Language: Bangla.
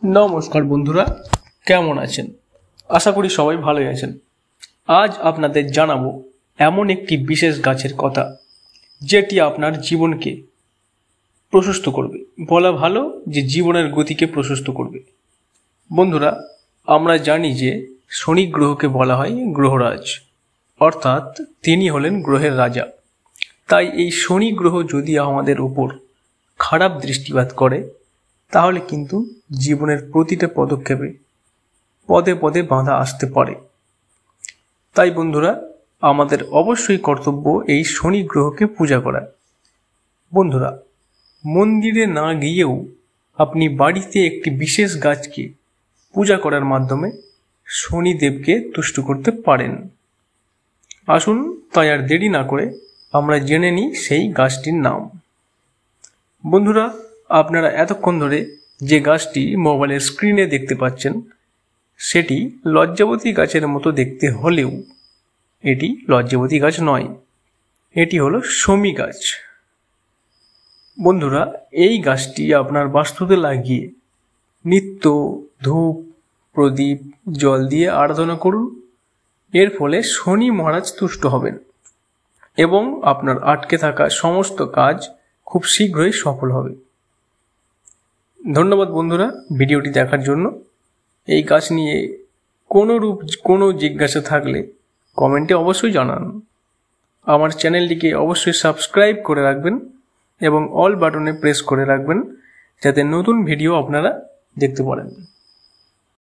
নমস্কার বন্ধুরা, কেমন আছেন? আশা করি সবাই ভালোই আছেন। আজ আপনাদের জানাবো এমন একটি বিশেষ গাছের কথা যেটি আপনার জীবনকে প্রশস্ত করবে, বলা ভালো যে জীবনের গতিকে প্রশস্ত করবে। বন্ধুরা, আমরা জানি যে শনি গ্রহকে বলা হয় গ্রহরাজ, অর্থাৎ তিনি হলেন গ্রহের রাজা। তাই এই শনি গ্রহ যদি আমাদের উপর খারাপ দৃষ্টিপাত করে তাহলে কিন্তু জীবনের প্রতিটা পদক্ষেপে পদে পদে বাধা আসতে পারে। তাই বন্ধুরা, আমাদের অবশ্যই কর্তব্য এই শনি গ্রহকে পূজা করা। বন্ধুরা, মন্দিরে না গিয়েও আপনি বাড়িতে একটি বিশেষ গাছকে পূজা করার মাধ্যমে শনিদেবকে তুষ্ট করতে পারেন। আসুন তাই আর দেরি না করে আমরা জেনে নিই সেই গাছটির নাম। বন্ধুরা, আপনারা এতক্ষণ ধরে যে গাছটি মোবাইলের স্ক্রিনে দেখতে পাচ্ছেন সেটি লজ্জাবতী গাছের মতো দেখতে হলেও এটি লজ্জাবতী গাছ নয়, এটি হলো শমী গাছ। বন্ধুরা, এই গাছটি আপনার বাস্তুতে লাগিয়ে নিত্য ধূপ প্রদীপ জল দিয়ে আরাধনা করুন। এর ফলে শনি মহারাজ তুষ্ট হবেন এবং আপনার আটকে থাকা সমস্ত কাজ খুব শীঘ্রই সফল হবে। ধন্যবাদ বন্ধুরা ভিডিওটি দেখার জন্য। এই গাছ নিয়ে কোনো জিজ্ঞাসা থাকলে কমেন্টে অবশ্যই জানান। আমার চ্যানেলটিকে অবশ্যই সাবস্ক্রাইব করে রাখবেন এবং অল বাটনে প্রেস করে রাখবেন যাতে নতুন ভিডিও আপনারা দেখতে পারেন।